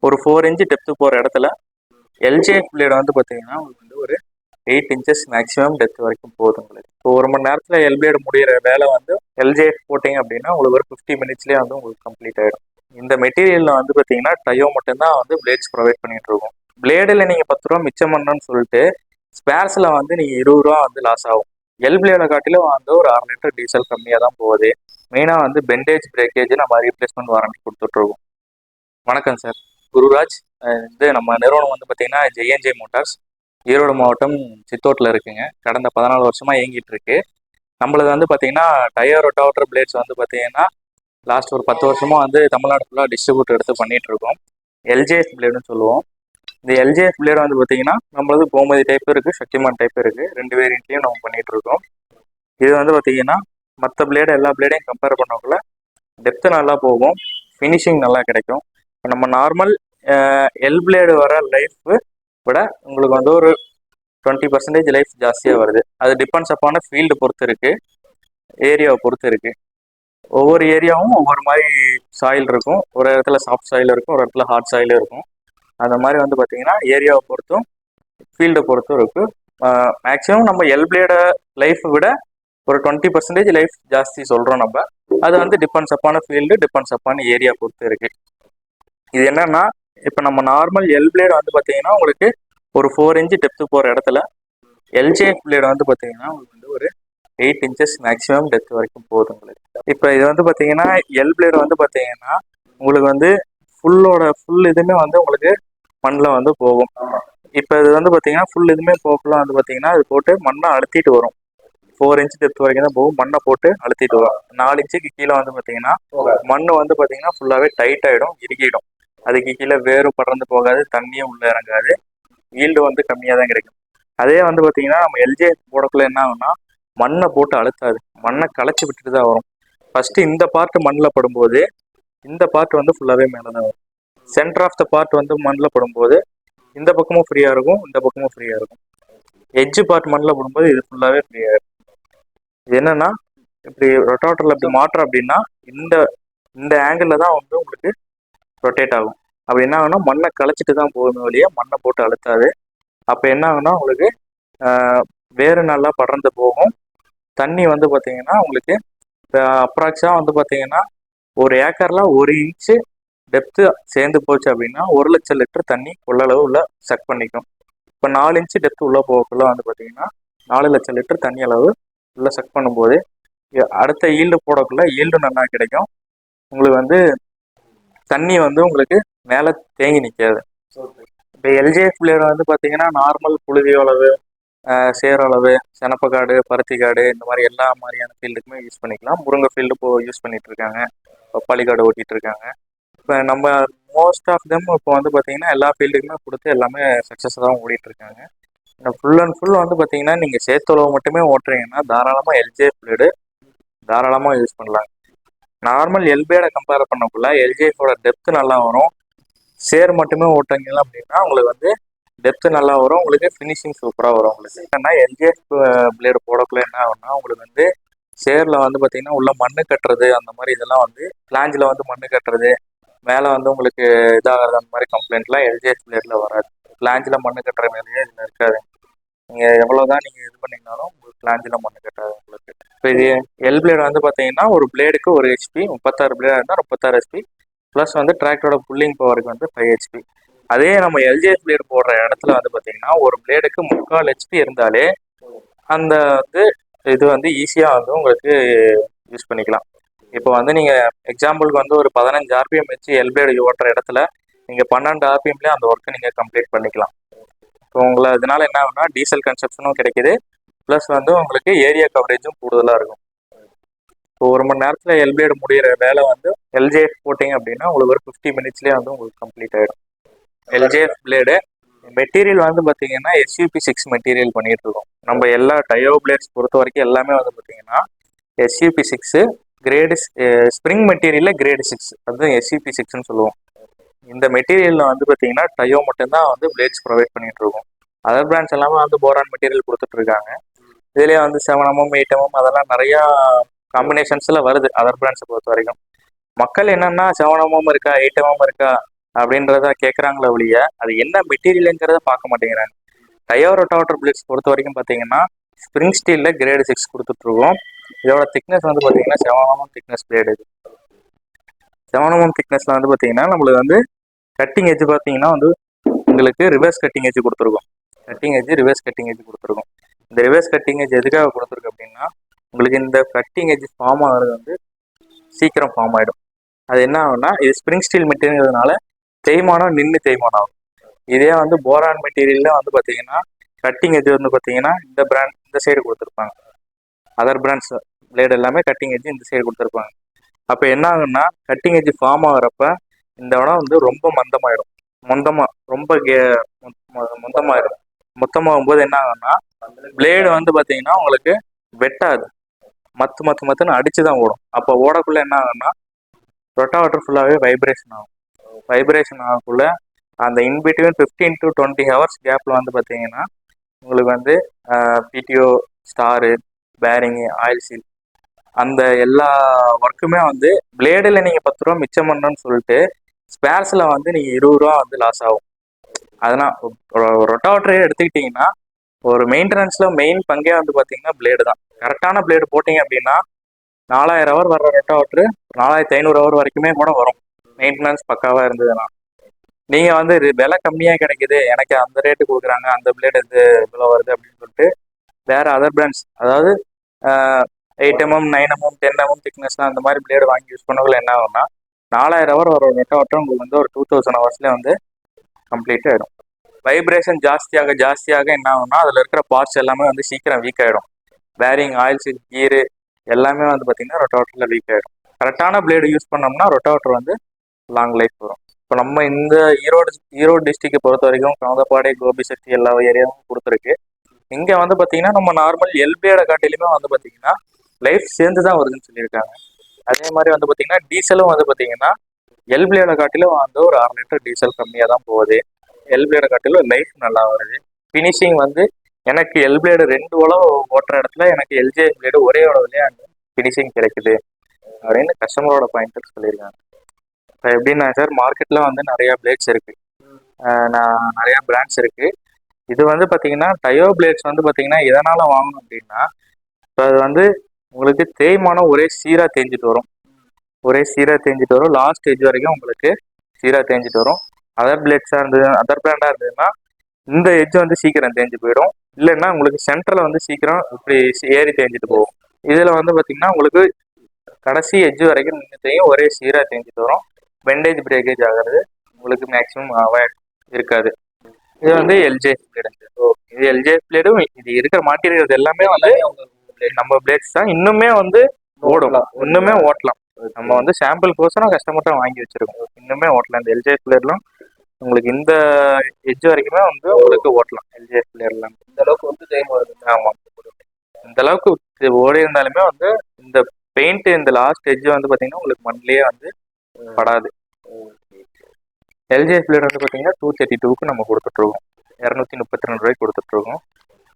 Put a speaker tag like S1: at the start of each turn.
S1: ஒரு 4 inch depth போகிற இடத்துல எல்ஜிஎஃப் பிளேடு வந்து பார்த்தீங்கன்னா உங்களுக்கு வந்து ஒரு 8 இன்ச்சஸ் மேக்ஸிமம் டெப்த் வரைக்கும் போகுது உங்களுக்கு. இப்போ 1 மணி நேரத்தில் எல் பிளேடு முடிகிற வேலை வந்து எல்ஜிஎஃப் போட்டிங்க அப்படின்னா உங்களுக்கு ஒரு 50 மினிட்ஸ்லேயே வந்து உங்களுக்கு கம்ப்ளீட் ஆகிடும். இந்த மெட்டீரியலில் வந்து பார்த்தீங்கன்னா டயோ மட்டும்தான் வந்து பிளேட்ஸ் ப்ரொவைட் பண்ணிட்டு இருக்கோம். பிளேடில் நீங்கள் 10 ரூபா மிச்சம் பண்ணணும்னு சொல்லிட்டு ஸ்பேர்ஸில் வந்து நீங்கள் 20 ரூபா வந்து லாஸ் ஆகும். எல் பிளேடை காட்டிலும் வந்து ஒரு 1/2 லிட்டர் டீசல் கம்மியாக தான் போகுது. மெயினாக வந்து பெண்டேஜ் பிரேக்கேஜ் நம்ம ரீப்ளேஸ்மெண்ட் வாரண்டி கொடுத்துட்ருக்கோம். வணக்கம் சார், குருராஜ். இது நம்ம நிறுவனம் வந்து பார்த்தீங்கன்னா ஜேஎன்ஜே மோட்டார்ஸ், ஈரோடு மாவட்டம் சித்தோட்டில் இருக்குங்க. கடந்த 14 வருஷமாக இயங்கிட்டு இருக்கு. நம்மளது வந்து பார்த்தீங்கன்னா டயர் ரொட்டாவேட்டர் பிளேட்ஸ் வந்து பார்த்தீங்கன்னா லாஸ்ட் ஒரு 10 வருஷமாக வந்து தமிழ்நாடு ஃபுல்லாக டிஸ்ட்ரிபியூட் எடுத்து பண்ணிட்டு இருக்கோம். எல்ஜிஎஃப் பிளேடுன்னு சொல்லுவோம். இந்த எல்ஜிஎஃப் பிளேடு வந்து பார்த்தீங்கன்னா நம்மளது கோமதி டைப் இருக்குது, சக்திமான் டைப் இருக்குது. 2 வேரியண்ட்லையும் நம்ம பண்ணிட்டு இருக்கோம். இது வந்து பார்த்தீங்கன்னா மற்ற பிளேடு எல்லா பிளேடையும் கம்பேர் பண்ணக்குள்ள டெப்த்து நல்லா போகும், ஃபினிஷிங் நல்லா கிடைக்கும். இப்போ நம்ம நார்மல் எல் பிளேடு வர லைஃப் விட உங்களுக்கு வந்து ஒரு 20% லைஃப் ஜாஸ்தியாக வருது. அது டிபெண்ட்ஸ் அப்பான ஃபீல்டு பொறுத்து இருக்குது, ஏரியாவை பொறுத்து இருக்குது. ஒவ்வொரு ஏரியாவும் ஒவ்வொரு மாதிரி சாயில் இருக்கும். ஒரு இடத்துல சாஃப்ட் சாயில் இருக்கும், ஒரு இடத்துல ஹார்ட் சாயில் இருக்கும். அந்த மாதிரி வந்து பார்த்தீங்கன்னா ஏரியாவை பொறுத்தும் ஃபீல்டை பொறுத்தும் இருக்குது. மேக்ஸிமம் நம்ம எல் பிளேட லைஃப் விட ஒரு 20% லைஃப் ஜாஸ்தி சொல்கிறோம் நம்ம. அது வந்து டிபெண்ட்ஸ் அப்பான ஃபீல்டு, டிபெண்ட்ஸ் அப்பான ஏரியா பொறுத்து இருக்குது. இது என்னன்னா, இப்போ நம்ம நார்மல் எல் பிளேடு வந்து பார்த்தீங்கன்னா உங்களுக்கு ஒரு 4 இன்ச் டெப்த்து போகிற இடத்துல எல்ஜிஎஃப் பிளேடு வந்து பார்த்தீங்கன்னா உங்களுக்கு வந்து ஒரு 8 இன்ச்சஸ் மேக்ஸிமம் டெப்த் வரைக்கும் போகுது உங்களுக்கு. இப்போ இது வந்து பார்த்தீங்கன்னா எல் பிளேடு வந்து பார்த்தீங்கன்னா உங்களுக்கு வந்து ஃபுல் இதுவுமே வந்து உங்களுக்கு மண்ணில் வந்து போகும். இப்போ இது வந்து பார்த்தீங்கன்னா ஃபுல் இதுவுமே போகலாம் வந்து பார்த்தீங்கன்னா அது போட்டு மண்ணை அழுத்திட்டு வரும். 4 இன்ச் டெப்த் வரைக்கும் தான் போகும். மண்ணை போட்டு அழுத்திட்டு வரும். 4 இன்ச்சுக்கு கீழே வந்து பார்த்தீங்கன்னா மண் வந்து பார்த்தீங்கன்னா ஃபுல்லாகவே டைட் ஆகிடும், இறுகிடும். அதுக்கு கீழே வேறு படர்ந்து போகாது, தண்ணியும் உள்ளே இறங்காது, ஈல்டு வந்து கம்மியாக தான் கிடைக்கும். அதே வந்து பார்த்தீங்கன்னா நம்ம எல்ஜிஎஃப் போடக்குள்ள என்ன ஆகும்னா மண்ணை போட்டு அழுத்தாது, மண்ணை களைச்சி விட்டுட்டு தான் வரும். ஃபஸ்ட்டு இந்த பார்ட் மண்ணில் படும்போது இந்த பார்ட் வந்து ஃபுல்லாகவே மேலே தான் வரும். சென்டர் ஆஃப் த பார்ட் வந்து மண்ணில் படும்போது இந்த பக்கமும் ஃப்ரீயாக இருக்கும், இந்த பக்கமும் ஃப்ரீயாக இருக்கும். எட்ஜு பார்ட் மண்ணில் படும்போது இது ஃபுல்லாகவே ஃப்ரீயாக இருக்கும். இது என்னன்னா இப்படி ரொட்டாவேட்டரில் இப்படி மாற்றம் அப்படின்னா இந்த இந்த ஆங்கிளில் தான் வந்து உங்களுக்கு ரொட்டேட் ஆகும். அப்படி என்ன ஆகுனா மண்ணை களைச்சிட்டு தான் போகுமே வழியே மண்ணை போட்டு அழுத்தாது. அப்போ என்ன ஆகுனா உங்களுக்கு வேறு நல்லா படர்ந்து போகும். தண்ணி வந்து பார்த்தீங்கன்னா உங்களுக்கு அப்ராக்ஸாக வந்து பார்த்தீங்கன்னா ஒரு ஏக்கரில் 1 இன்ச்சு டெப்த்து சேர்ந்து போச்சு அப்படின்னா 1,00,000 லிட்டர் தண்ணி கொள்ளளவு உள்ள சக் பண்ணிக்கும். இப்போ 4 இன்ச்சு டெப்த்து உள்ளே போகக்குள்ள வந்து பார்த்தீங்கன்னா 4,00,000 லிட்டர் தண்ணி அளவு உள்ளே சக் பண்ணும்போது அடுத்த ஈல்டு போடக்குள்ள ஈல்டு நல்லா கிடைக்கும். உங்களுக்கு வந்து தண்ணி வந்து உங்களுக்கு மேலே தேங்கி நிற்காது. இப்போ எல்ஜிஎஃப் பிளேடு வந்து பார்த்தீங்கன்னா நார்மல் புழுதி அளவு, சேரளவு, செனப்பக்காடு, பருத்தி காடு, இந்த மாதிரி எல்லா மாதிரியான ஃபீல்டுக்குமே யூஸ் பண்ணிக்கலாம். முருங்கை ஃபீல்டு இப்போ யூஸ் பண்ணிட்டு இருக்காங்க, பப்பாளி காடு ஓட்டிகிட்டு இருக்காங்க. இப்போ நம்ம மோஸ்ட் ஆஃப் தெம் இப்போ வந்து பார்த்தீங்கன்னா எல்லா ஃபீல்டுக்குமே கொடுத்து எல்லாமே சக்ஸஸ் தான் ஓடிட்டுருக்காங்க. ஃபுல் அண்ட் ஃபுல் வந்து பார்த்தீங்கன்னா நீங்கள் சேத்துளவு மட்டுமே ஓட்டுறீங்கன்னா தாராளமாக எல்ஜிஎஃப் பிளேடு தாராளமாக யூஸ் பண்ணலாம். நார்மல் எல்பியோட கம்பேர் பண்ணக்குள்ள எல்ஜிஎஃபோட டெப்த்து நல்லா வரும். சேர் மட்டுமே ஓட்டுறீங்க அப்படின்னா உங்களுக்கு வந்து டெப்த்து நல்லா வரும், உங்களுக்கு ஃபினிஷிங் சூப்பராக வரும். உங்களுக்கு என்னன்னா எல்ஜிஎஃப் பிளேடு போடக்குள்ள என்ன ஆகும்னா உங்களுக்கு வந்து சேரில் வந்து பார்த்தீங்கன்னா உள்ள மண்ணு கட்டுறது அந்த மாதிரி இதெல்லாம் வந்து பிளாஞ்சில் வந்து மண்ணு கட்டுறது, மேலே வந்து உங்களுக்கு இதாகிறது அந்த மாதிரி கம்ப்ளைண்ட்லாம் எல்ஜிஎஃப் பிளேடில் வராது. பிளாஞ்சில் மண்ணு கட்டுற வேலையே இதில் இருக்காது. நீங்கள் எவ்வளோ தான் நீங்கள் இது பண்ணிங்கனாலும் உங்களுக்கு பிளாஞ்சில் மண்ணு கட்டாது உங்களுக்கு. இப்போ இது எல் பிளேடு வந்து பார்த்தீங்கன்னா ஒரு பிளேடுக்கு 1 ஹெச்பி, 36 பிளேடாக இருந்தால் 36 ஹெச்பி ப்ளஸ் வந்து டிராக்டரோட புல்லிங் பவருக்கு வந்து 5 ஹெச்பி. அதே நம்ம எல்ஜிஎஃப் பிளேடு போடுற இடத்துல வந்து பார்த்தீங்கன்னா ஒரு பிளேடுக்கு 3/4 ஹெச்பி இருந்தாலே அந்த வந்து இது வந்து ஈஸியாக வந்து உங்களுக்கு யூஸ் பண்ணிக்கலாம். இப்போ வந்து நீங்கள் எக்ஸாம்பிளுக்கு வந்து ஒரு 15 ஆர்பிஎம் வச்சு எல் பிளேடு ஓட்டுற இடத்துல நீங்கள் 12 ஆர்பிஎம்லேயே அந்த ஒர்க்கை நீங்கள் கம்ப்ளீட் பண்ணிக்கலாம். இப்போ உங்களை இதனால என்ன ஆகுனா டீசல் கன்சப்ஷனும் கிடைக்குது, ப்ளஸ் வந்து உங்களுக்கு ஏரியா கவரேஜும் கூடுதலாக இருக்கும். இப்போ 1 மணி நேரத்தில் எல் பிளேடு முடிகிற வேலை வந்து எல்ஜிஎஃப் போட்டிங்க அப்படின்னா உங்களுக்கு ஒரு 50 மினிட்ஸ்லேயே வந்து உங்களுக்கு கம்ப்ளீட் ஆகிடும். எல்ஜிஎஃப் பிளேடு மெட்டீரியல் வந்து பார்த்தீங்கன்னா SUP6 மெட்டீரியல் பண்ணிட்டு இருக்கோம். நம்ம எல்லா டயோ பிளேட்ஸ் பொறுத்த வரைக்கும் எல்லாமே வந்து பார்த்தீங்கன்னா SUP6 கிரேடு ஸ்ப்ரிங் மெட்டீரியலில் கிரேடு 6, அதுதான் SUP6ன்னு சொல்லுவோம். இந்த மெட்டீரியலில் வந்து பார்த்தீங்கன்னா டயோ மட்டும்தான் வந்து பிளேட்ஸ் ப்ரொவைட் பண்ணிட்டு இருக்கோம். அதர் பிராண்ட்ஸ் எல்லாமே வந்து போரான் மெட்டீரியல் கொடுத்துட்ருக்காங்க. இதுலேயே வந்து 7mm 8mm அதெல்லாம் நிறையா காம்பினேஷன்ஸில் வருது அதர் பிராண்ட்ஸை பொறுத்த வரைக்கும். மக்கள் என்னென்னா 7mm இருக்கா 8mm இருக்கா அப்படின்றத கேட்குறாங்களே ஒழிய அது என்ன மெட்டீரியலுங்கிறத பார்க்க மாட்டேங்கிறாங்க. டயோ ரொட்டாவேட்டர் பிளேட்ஸ் பொறுத்த வரைக்கும் பார்த்தீங்கன்னா ஸ்ப்ரிங் ஸ்டீலில் கிரேடு 6 கொடுத்துட்ருக்கோம். இதோட திக்னஸ் வந்து பார்த்தீங்கன்னா 7 திக்னஸ் பிளேடு. 7 திக்னஸில் வந்து பார்த்தீங்கன்னா நம்மளுக்கு வந்து கட்டிங் எஜ் பார்த்தீங்கன்னா வந்து உங்களுக்கு ரிவர்ஸ் கட்டிங் எஜ் கொடுத்துருக்கோம். ரிவர்ஸ் கட்டிங் எஜ் கொடுத்துருக்கோம். இந்த ரிவர்ஸ் கட்டிங் எஜ் எதுக்காக கொடுத்துருக்கு அப்படின்னா உங்களுக்கு இந்த கட்டிங் எஜ் ஃபார்ம் ஆகிறது வந்து சீக்கிரம் ஃபார்ம் ஆகிடும். அது என்ன ஆகும்னா இது ஸ்ப்ரிங் ஸ்டீல் மெட்டீரியல்னால தேய்மானம் நின்று தேய்மானம் ஆகும். இதே வந்து போரான் மெட்டீரியல்ல வந்து பார்த்தீங்கன்னா கட்டிங் எஜ் வந்து பார்த்தீங்கன்னா இந்த பிராண்ட் இந்த சைடு கொடுத்துருப்பாங்க. அதர் பிராண்ட்ஸ் பிளேடு எல்லாமே கட்டிங் எஜ் இந்த சைடு கொடுத்துருப்பாங்க. அப்போ என்ன ஆகுன்னா கட்டிங் எஜ் ஃபார்ம் ஆகிறப்ப இந்த இடம் வந்து ரொம்ப மந்தமாயிடும். ரொம்ப மொத்தமாயிடும். மொத்தமாகும் போது என்ன ஆகும்னா பிளேடு வந்து பார்த்தீங்கன்னா உங்களுக்கு வெட்டாது, மத்துன்னு அடிச்சு தான் ஓடும். அப்போ ஓடக்குள்ள என்ன ஆகும்னா ரொட்டாவேட்டர் ஃபுல்லாகவே வைப்ரேஷன் ஆகும். வைப்ரேஷன் ஆகக்குள்ள அந்த இன்பிட்வீன் 15 to 20 ஹவர்ஸ் கேப்பில் வந்து பார்த்தீங்கன்னா உங்களுக்கு வந்து பிடிஓ, ஸ்டாரு, பேரிங்கு, ஆயில் சீல் அந்த எல்லா ஒர்க்குமே வந்து பிளேடில் நீங்கள் 10 ரூபா மிச்சம் பண்ணணும்னு சொல்லிட்டு ஸ்பேர்ஸில் வந்து நீங்கள் 20 ரூபா வந்து லாஸ் ஆகும். அதனால் ரொட்டாவேட்டரே எடுத்துக்கிட்டிங்கன்னா ஒரு மெயின்டெனன்ஸில் மெயின் பங்கே வந்து பார்த்தீங்கன்னா பிளேடு தான். கரெக்டான பிளேடு போட்டிங்க அப்படின்னா 4000 ஹவர் வர்ற ரொட்டாவேட்டர் 4500 ஹவர் வரைக்குமே கூட வரும், மெயின்டெனன்ஸ் பக்காவாக இருந்ததுன்னா. நீங்கள் வந்து விலை கம்மியாக கிடைக்குது, எனக்கு அந்த ரேட்டு கொடுக்குறாங்க, அந்த பிளேடு இது இவ்வளோ வருது அப்படின்னு சொல்லிட்டு வேறு அதர் பிராண்ட்ஸ், அதாவது 8mm 9mm 10mm திக்னஸ்லாம் அந்த மாதிரி பிளேடு வாங்கி யூஸ் பண்ணக்குள்ள என்ன ஆகும்னா 4000 ஹவர் வர ரொட்டாவேட்டர் உங்களுக்கு வந்து ஒரு 2000 ஹவர்ஸ்லேயே வந்து கம்ப்ளீட் ஆகிடும். வைப்ரேஷன் ஜாஸ்தியாக என்ன ஆகும்னா அதில் இருக்கிற பார்ட்ஸ் எல்லாமே வந்து சீக்கிரம் வீக் ஆகிடும். பேரிங், ஆயில் சீல், கீரு எல்லாமே வந்து பார்த்தீங்கன்னா ரொட்டாவேட்டரில் வீக் ஆகிடும். கரெக்டான பிளேடு யூஸ் பண்ணோம்னா ரொட்டாவேட்டர் வந்து லாங் லைஃப் வரும். இப்போ நம்ம இந்த ஈரோடு டிஸ்ட்ரிக்டை பொறுத்த வரைக்கும் கவுந்தப்பாடி, கோபி சக்தி எல்லா ஏரியாவும் கொடுத்துருக்கு. இங்கே வந்து பார்த்தீங்கன்னா நம்ம நார்மல் எல்பியோட காட்டிலுமே வந்து பார்த்தீங்கன்னா லைஃப் சேர்ந்து தான் வருதுன்னு சொல்லியிருக்காங்க. அதே மாதிரி வந்து பார்த்தீங்கன்னா டீசலும் வந்து பார்த்தீங்கன்னா எல்பியோட காட்டிலும் வந்து ஒரு 6 லிட்டர் டீசல் கம்மியாக தான் போகுது. எல்பிளேடை காட்டிலும் லைஃப் நல்லா வருது. ஃபினிஷிங் வந்து எனக்கு எல்பிளேடு 2 உழவு ஓட்டுற இடத்துல எனக்கு எல்ஜே பிளேடு ஒரே உழவுலேயே அந்த ஃபினிஷிங் கிடைக்குது அப்படின்னு கஸ்டமரோட பாயிண்ட் சொல்லியிருக்காங்க. இப்போ எப்படின்னா சார் மார்க்கெட்டில் வந்து நிறையா பிளேட்ஸ் இருக்குது, நிறையா பிராண்ட்ஸ் இருக்குது. இது வந்து பார்த்தீங்கன்னா டயோ பிளேட்ஸ் வந்து பார்த்தீங்கன்னா எதனால் வாங்கணும் அப்படின்னா இப்போ அது வந்து உங்களுக்கு தேய்மானம் ஒரே சீராக தேஞ்சிட்டு வரும். லாஸ்ட் ஸ்டேஜ் வரைக்கும் உங்களுக்கு சீராக தேஞ்சிட்டு வரும். அதர் பிளேட்ஸாக இருந்தது, அதர் பிராண்டாக இருந்ததுன்னா இந்த எட்ஜ் வந்து சீக்கிரம் தேஞ்சு போயிடும். இல்லைன்னா உங்களுக்கு சென்டரில் வந்து சீக்கிரம் இப்படி ஏறி தேஞ்சிட்டு போகும். இதில் வந்து பார்த்தீங்கன்னா உங்களுக்கு கடைசி எட்ஜ் வரைக்கும் நின்றுத்தையும் ஒரே சீராக தேஞ்சிட்டு வரும். பெண்டேஜ் பிரேக்கேஜ் ஆகிறது உங்களுக்கு மேக்ஸிமம் அவாய்ட் இருக்காது. இது வந்து எல்ஜே பிளேடு. இது எல்ஜே பிளேடும் இது இருக்கிற மாட்டீரியல்ஸ் எல்லாமே வந்து நம்ம பிளேட்ஸ் தான். இன்னுமே வந்து இன்னுமே ஓட்டலாம். நம்ம வந்து சாம்பிள் கோசரம் கஸ்டமர்கிட்ட வாங்கி வச்சிருக்கோம். இன்னுமே ஓட்டலாம். இந்த எல்ஜே பிளேட்லாம் உங்களுக்கு இந்த எட்ஜ் வரைக்குமே வந்து உங்களுக்கு ஓட்டலாம். எல்ஜே பிளேட்லாம் இந்த அளவுக்கு வந்து தேய்மானம். ஆமாம், இந்த அளவுக்கு ஓடி இருந்தாலுமே வந்து இந்த பெயிண்ட் இந்த லாஸ்ட் எட்ஜ் வந்து பார்த்தீங்கன்னா உங்களுக்கு மண்ணிலேயே வந்து படாது. எல்ஜே பிளேட் வந்து பார்த்தீங்கன்னா 232க்கு நம்ம கொடுத்துட்ருக்கோம். 232 ரூபாய்க்கு கொடுத்துட்ருக்கோம்.